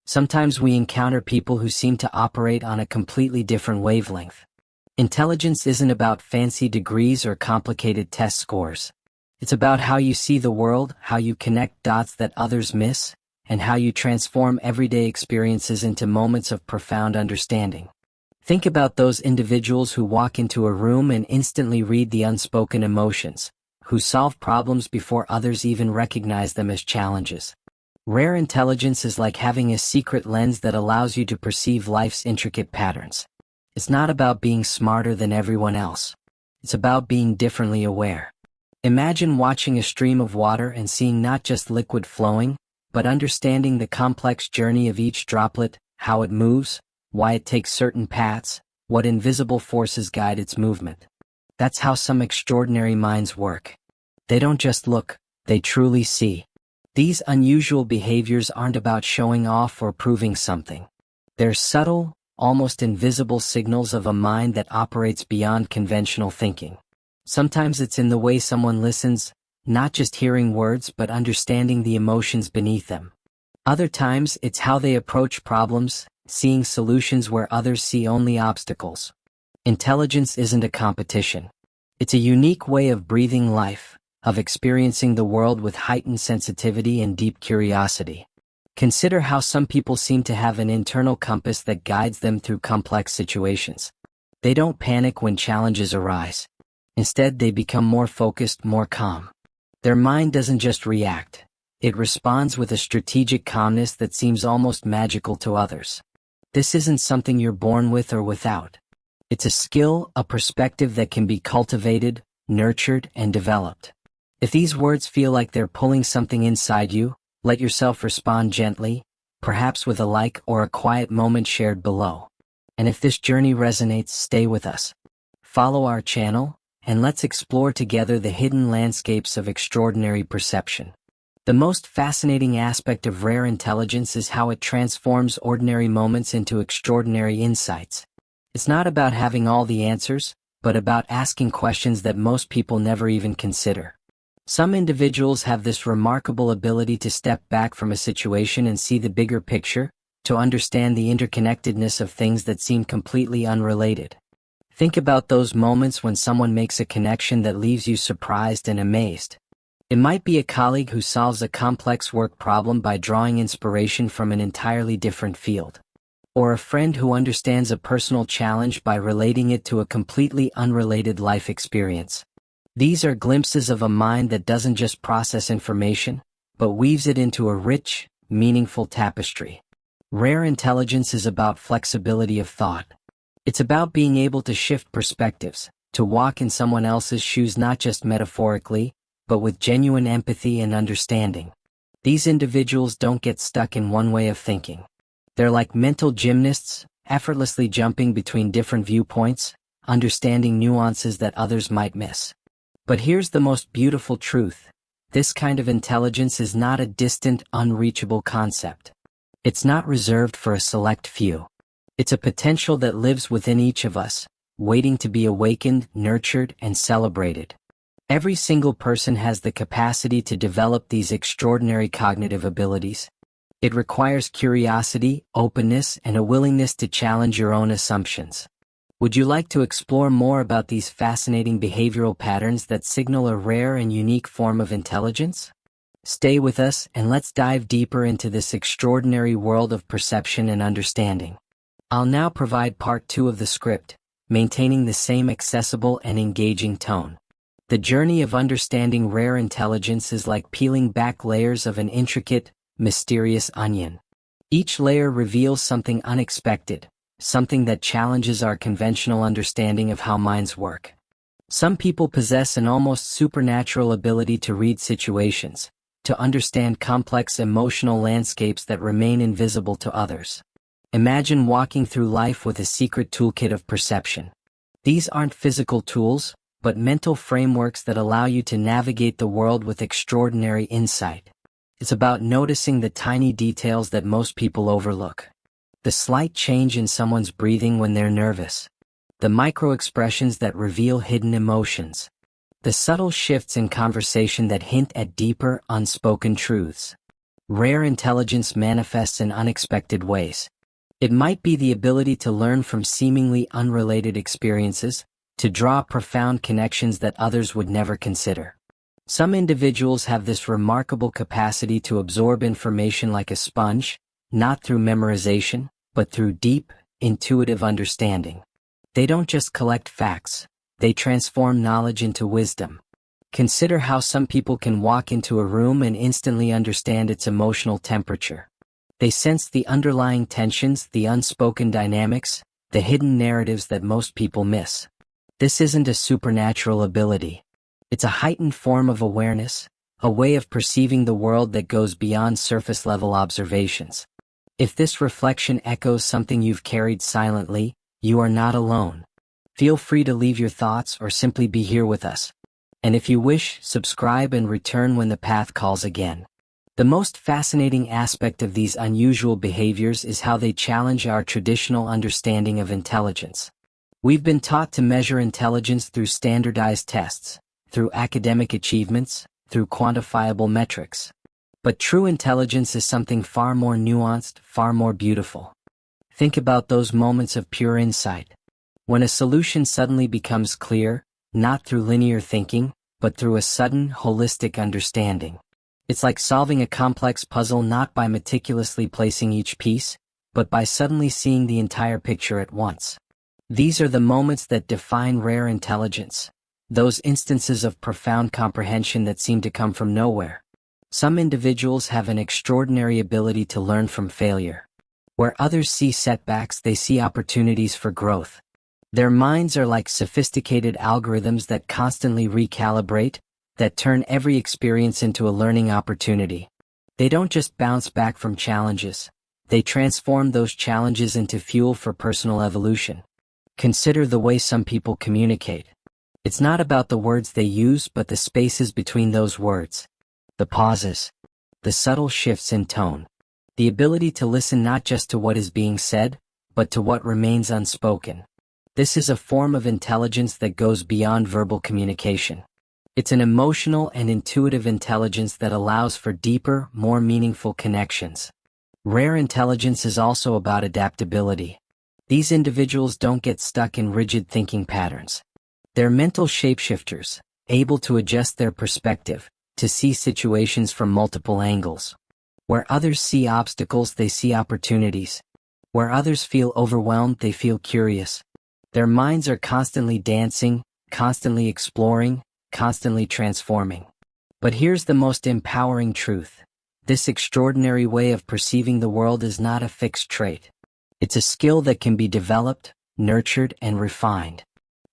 Sometimes we encounter people who seem to operate on a completely different wavelength. Intelligence isn't about fancy degrees or complicated test scores. It's about how you see the world, how you connect dots that others miss, and how you transform everyday experiences into moments of profound understanding. Think about those individuals who walk into a room and instantly read the unspoken emotions, who solve problems before others even recognize them as challenges. Rare intelligence is like having a secret lens that allows you to perceive life's intricate patterns. It's not about being smarter than everyone else. It's about being differently aware. Imagine watching a stream of water and seeing not just liquid flowing, but understanding the complex journey of each droplet, how it moves, why it takes certain paths, what invisible forces guide its movement. That's how some extraordinary minds work. They don't just look, they truly see. These unusual behaviors aren't about showing off or proving something. They're subtle, almost invisible signals of a mind that operates beyond conventional thinking. Sometimes it's in the way someone listens, not just hearing words but understanding the emotions beneath them. Other times it's how they approach problems, seeing solutions where others see only obstacles. Intelligence isn't a competition. It's a unique way of breathing life, of experiencing the world with heightened sensitivity and deep curiosity. Consider how some people seem to have an internal compass that guides them through complex situations. They don't panic when challenges arise. Instead, they become more focused, more calm. Their mind doesn't just react. It responds with a strategic calmness that seems almost magical to others. This isn't something you're born with or without. It's a skill, a perspective that can be cultivated, nurtured, and developed. If these words feel like they're pulling something inside you, let yourself respond gently, perhaps with a like or a quiet moment shared below. And if this journey resonates, stay with us. Follow our channel, and let's explore together the hidden landscapes of extraordinary perception. The most fascinating aspect of rare intelligence is how it transforms ordinary moments into extraordinary insights. It's not about having all the answers, but about asking questions that most people never even consider. Some individuals have this remarkable ability to step back from a situation and see the bigger picture, to understand the interconnectedness of things that seem completely unrelated. Think about those moments when someone makes a connection that leaves you surprised and amazed. It might be a colleague who solves a complex work problem by drawing inspiration from an entirely different field. Or a friend who understands a personal challenge by relating it to a completely unrelated life experience. These are glimpses of a mind that doesn't just process information, but weaves it into a rich, meaningful tapestry. Rare intelligence is about flexibility of thought. It's about being able to shift perspectives, to walk in someone else's shoes not just metaphorically, but with genuine empathy and understanding. These individuals don't get stuck in one way of thinking. They're like mental gymnasts, effortlessly jumping between different viewpoints, understanding nuances that others might miss. But here's the most beautiful truth. This kind of intelligence is not a distant, unreachable concept. It's not reserved for a select few. It's a potential that lives within each of us, waiting to be awakened, nurtured, and celebrated. Every single person has the capacity to develop these extraordinary cognitive abilities. It requires curiosity, openness, and a willingness to challenge your own assumptions. Would you like to explore more about these fascinating behavioral patterns that signal a rare and unique form of intelligence? Stay with us and let's dive deeper into this extraordinary world of perception and understanding. I'll now provide part 2 of the script, maintaining the same accessible and engaging tone. The journey of understanding rare intelligence is like peeling back layers of an intricate, mysterious onion. Each layer reveals something unexpected, something that challenges our conventional understanding of how minds work. Some people possess an almost supernatural ability to read situations, to understand complex emotional landscapes that remain invisible to others. Imagine walking through life with a secret toolkit of perception. These aren't physical tools, but mental frameworks that allow you to navigate the world with extraordinary insight. It's about noticing the tiny details that most people overlook. The slight change in someone's breathing when they're nervous. The micro-expressions that reveal hidden emotions. The subtle shifts in conversation that hint at deeper, unspoken truths. Rare intelligence manifests in unexpected ways. It might be the ability to learn from seemingly unrelated experiences, to draw profound connections that others would never consider. Some individuals have this remarkable capacity to absorb information like a sponge, not through memorization, but through deep, intuitive understanding. They don't just collect facts, they transform knowledge into wisdom. Consider how some people can walk into a room and instantly understand its emotional temperature. They sense the underlying tensions, the unspoken dynamics, the hidden narratives that most people miss. This isn't a supernatural ability. It's a heightened form of awareness, a way of perceiving the world that goes beyond surface-level observations. If this reflection echoes something you've carried silently, you are not alone. Feel free to leave your thoughts or simply be here with us. And if you wish, subscribe and return when the path calls again. The most fascinating aspect of these unusual behaviors is how they challenge our traditional understanding of intelligence. We've been taught to measure intelligence through standardized tests, through academic achievements, through quantifiable metrics. But true intelligence is something far more nuanced, far more beautiful. Think about those moments of pure insight. When a solution suddenly becomes clear, not through linear thinking, but through a sudden, holistic understanding. It's like solving a complex puzzle not by meticulously placing each piece, but by suddenly seeing the entire picture at once. These are the moments that define rare intelligence, those instances of profound comprehension that seem to come from nowhere. Some individuals have an extraordinary ability to learn from failure. Where others see setbacks, they see opportunities for growth. Their minds are like sophisticated algorithms that constantly recalibrate, that turn every experience into a learning opportunity. They don't just bounce back from challenges. They transform those challenges into fuel for personal evolution. Consider the way some people communicate. It's not about the words they use but the spaces between those words. The pauses. The subtle shifts in tone. The ability to listen not just to what is being said, but to what remains unspoken. This is a form of intelligence that goes beyond verbal communication. It's an emotional and intuitive intelligence that allows for deeper, more meaningful connections. Rare intelligence is also about adaptability. These individuals don't get stuck in rigid thinking patterns. They're mental shapeshifters, able to adjust their perspective, to see situations from multiple angles. Where others see obstacles, they see opportunities. Where others feel overwhelmed, they feel curious. Their minds are constantly dancing, constantly exploring, constantly transforming. But here's the most empowering truth. This extraordinary way of perceiving the world is not a fixed trait. It's a skill that can be developed, nurtured, and refined.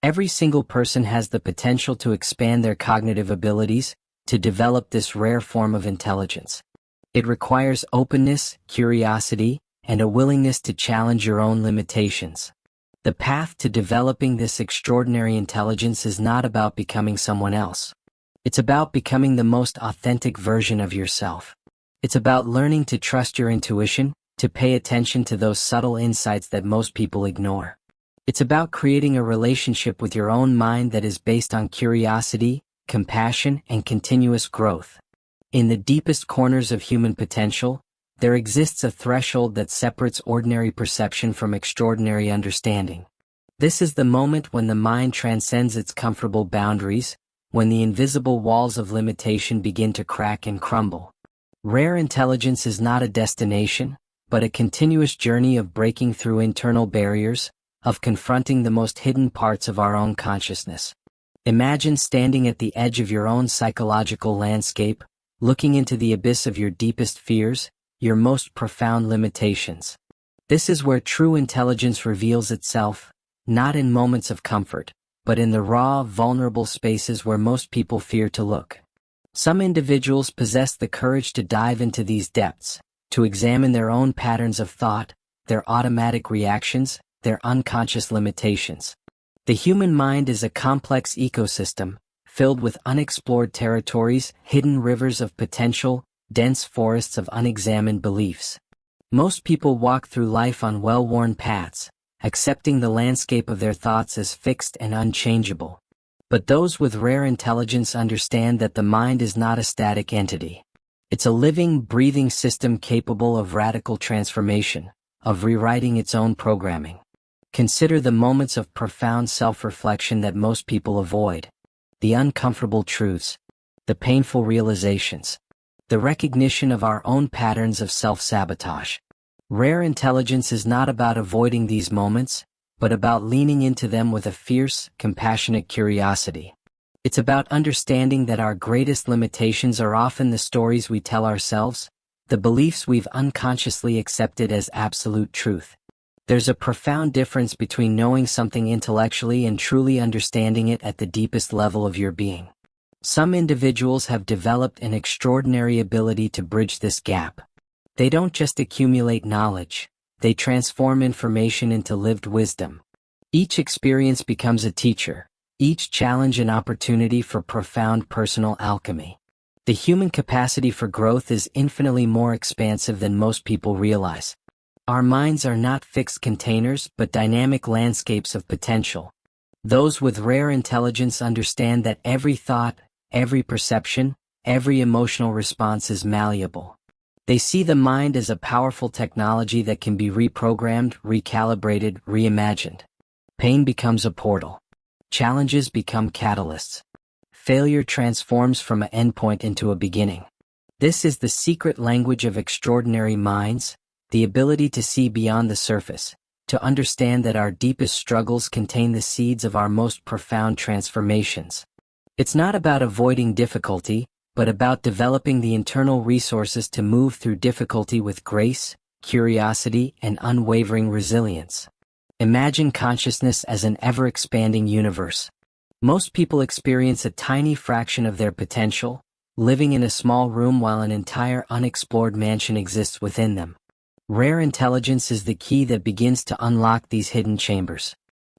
Every single person has the potential to expand their cognitive abilities, to develop this rare form of intelligence. It requires openness, curiosity, and a willingness to challenge your own limitations. The path to developing this extraordinary intelligence is not about becoming someone else. It's about becoming the most authentic version of yourself. It's about learning to trust your intuition, to pay attention to those subtle insights that most people ignore. It's about creating a relationship with your own mind that is based on curiosity, compassion, and continuous growth. In the deepest corners of human potential, there exists a threshold that separates ordinary perception from extraordinary understanding. This is the moment when the mind transcends its comfortable boundaries, when the invisible walls of limitation begin to crack and crumble. Rare intelligence is not a destination, but a continuous journey of breaking through internal barriers, of confronting the most hidden parts of our own consciousness. Imagine standing at the edge of your own psychological landscape, looking into the abyss of your deepest fears, your most profound limitations. This is where true intelligence reveals itself, not in moments of comfort, but in the raw, vulnerable spaces where most people fear to look. Some individuals possess the courage to dive into these depths, to examine their own patterns of thought, their automatic reactions, their unconscious limitations. The human mind is a complex ecosystem, filled with unexplored territories, hidden rivers of potential, dense forests of unexamined beliefs. Most people walk through life on well-worn paths, accepting the landscape of their thoughts as fixed and unchangeable. But those with rare intelligence understand that the mind is not a static entity. It's a living, breathing system capable of radical transformation, of rewriting its own programming. Consider the moments of profound self-reflection that most people avoid. The uncomfortable truths, the painful realizations, the recognition of our own patterns of self-sabotage. Rare intelligence is not about avoiding these moments, but about leaning into them with a fierce, compassionate curiosity. It's about understanding that our greatest limitations are often the stories we tell ourselves, the beliefs we've unconsciously accepted as absolute truth. There's a profound difference between knowing something intellectually and truly understanding it at the deepest level of your being. Some individuals have developed an extraordinary ability to bridge this gap. They don't just accumulate knowledge, they transform information into lived wisdom. Each experience becomes a teacher, each challenge an opportunity for profound personal alchemy. The human capacity for growth is infinitely more expansive than most people realize. Our minds are not fixed containers but dynamic landscapes of potential. Those with rare intelligence understand that every thought, every perception, every emotional response is malleable. They see the mind as a powerful technology that can be reprogrammed, recalibrated, reimagined. Pain becomes a portal. Challenges become catalysts. Failure transforms from an endpoint into a beginning. This is the secret language of extraordinary minds, the ability to see beyond the surface, to understand that our deepest struggles contain the seeds of our most profound transformations. It's not about avoiding difficulty, but about developing the internal resources to move through difficulty with grace, curiosity, and unwavering resilience. Imagine consciousness as an ever-expanding universe. Most people experience a tiny fraction of their potential, living in a small room while an entire unexplored mansion exists within them. Rare intelligence is the key that begins to unlock these hidden chambers.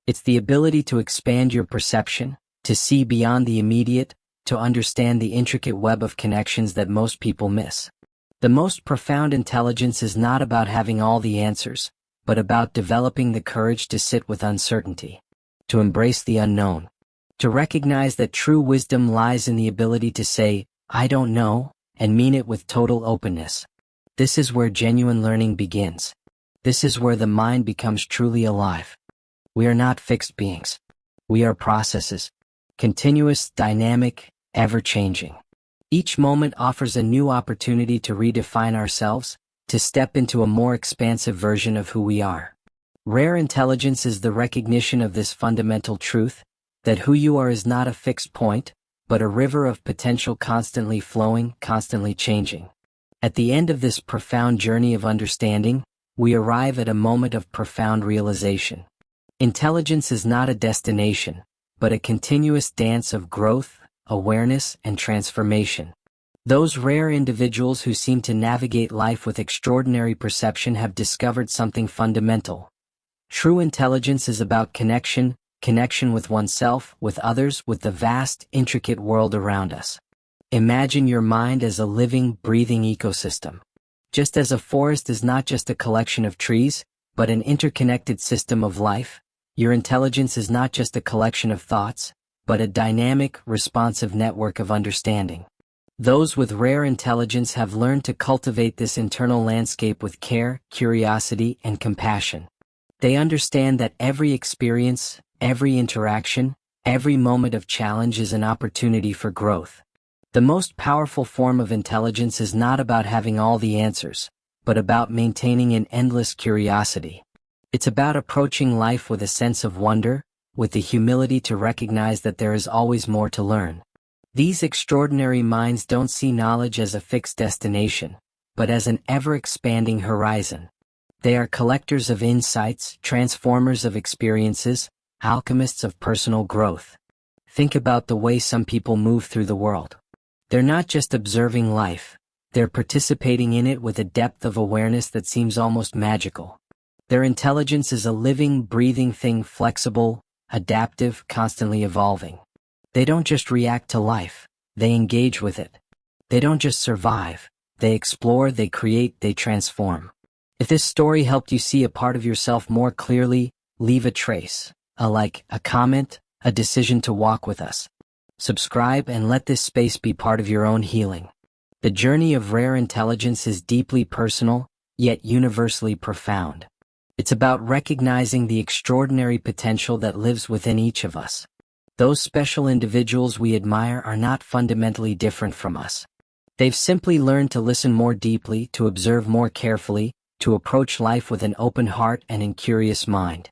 It's the ability to expand your perception, to see beyond the immediate, to understand the intricate web of connections that most people miss. The most profound intelligence is not about having all the answers, but about developing the courage to sit with uncertainty, to embrace the unknown, to recognize that true wisdom lies in the ability to say, "I don't know," and mean it with total openness. This is where genuine learning begins. This is where the mind becomes truly alive. We are not fixed beings. We are processes. Continuous, dynamic, ever-changing. Each moment offers a new opportunity to redefine ourselves, to step into a more expansive version of who we are. Rare intelligence is the recognition of this fundamental truth, that who you are is not a fixed point, but a river of potential constantly flowing, constantly changing. At the end of this profound journey of understanding, we arrive at a moment of profound realization. Intelligence is not a destination, but a continuous dance of growth, awareness, and transformation. Those rare individuals who seem to navigate life with extraordinary perception have discovered something fundamental. True intelligence is about connection with oneself, with others, with the vast, intricate world around us. Imagine your mind as a living, breathing ecosystem. Just as a forest is not just a collection of trees, but an interconnected system of life, your intelligence is not just a collection of thoughts, but a dynamic, responsive network of understanding. Those with rare intelligence have learned to cultivate this internal landscape with care, curiosity, and compassion. They understand that every experience, every interaction, every moment of challenge is an opportunity for growth. The most powerful form of intelligence is not about having all the answers, but about maintaining an endless curiosity. It's about approaching life with a sense of wonder, with the humility to recognize that there is always more to learn. These extraordinary minds don't see knowledge as a fixed destination, but as an ever-expanding horizon. They are collectors of insights, transformers of experiences, alchemists of personal growth. Think about the way some people move through the world. They're not just observing life, they're participating in it with a depth of awareness that seems almost magical. Their intelligence is a living, breathing thing, flexible, adaptive, constantly evolving. They don't just react to life, they engage with it. They don't just survive, they explore, they create, they transform. If this story helped you see a part of yourself more clearly, leave a trace, a like, a comment, a decision to walk with us. Subscribe and let this space be part of your own healing. The journey of rare intelligence is deeply personal, yet universally profound. It's about recognizing the extraordinary potential that lives within each of us. Those special individuals we admire are not fundamentally different from us. They've simply learned to listen more deeply, to observe more carefully, to approach life with an open heart and a curious mind.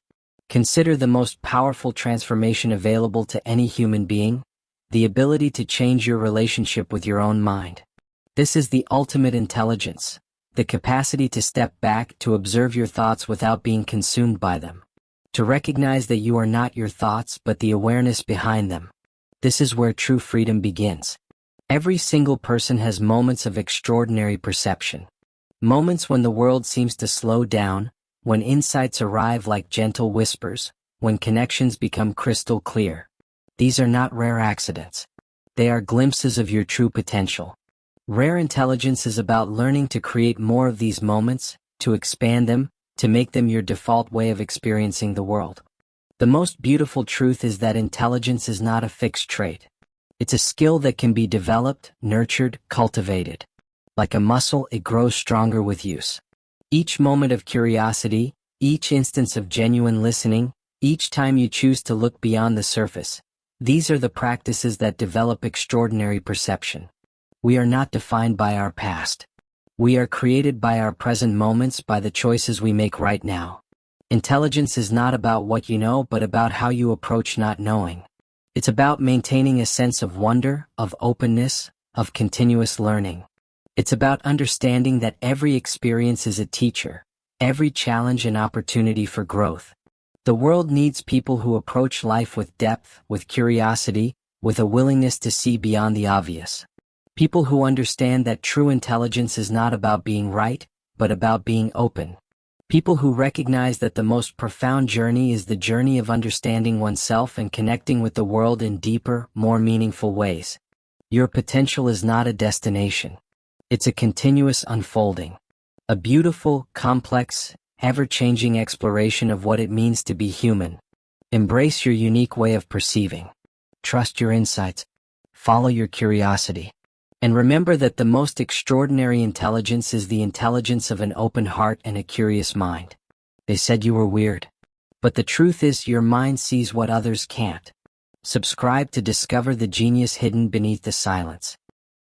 Consider the most powerful transformation available to any human being: the ability to change your relationship with your own mind. This is the ultimate intelligence, the capacity to step back, to observe your thoughts without being consumed by them, to recognize that you are not your thoughts but the awareness behind them. This is where true freedom begins. Every single person has moments of extraordinary perception. Moments when the world seems to slow down, when insights arrive like gentle whispers, when connections become crystal clear. These are not rare accidents. They are glimpses of your true potential. Rare intelligence is about learning to create more of these moments, to expand them, to make them your default way of experiencing the world. The most beautiful truth is that intelligence is not a fixed trait. It's a skill that can be developed, nurtured, cultivated. Like a muscle, it grows stronger with use. Each moment of curiosity, each instance of genuine listening, each time you choose to look beyond the surface, these are the practices that develop extraordinary perception. We are not defined by our past. We are created by our present moments, by the choices we make right now. Intelligence is not about what you know, but about how you approach not knowing. It's about maintaining a sense of wonder, of openness, of continuous learning. It's about understanding that every experience is a teacher, every challenge an opportunity for growth. The world needs people who approach life with depth, with curiosity, with a willingness to see beyond the obvious. People who understand that true intelligence is not about being right, but about being open. People who recognize that the most profound journey is the journey of understanding oneself and connecting with the world in deeper, more meaningful ways. Your potential is not a destination. It's a continuous unfolding. A beautiful, complex, ever-changing exploration of what it means to be human. Embrace your unique way of perceiving. Trust your insights. Follow your curiosity. And remember that the most extraordinary intelligence is the intelligence of an open heart and a curious mind. They said you were weird. But the truth is, your mind sees what others can't. Subscribe to discover the genius hidden beneath the silence.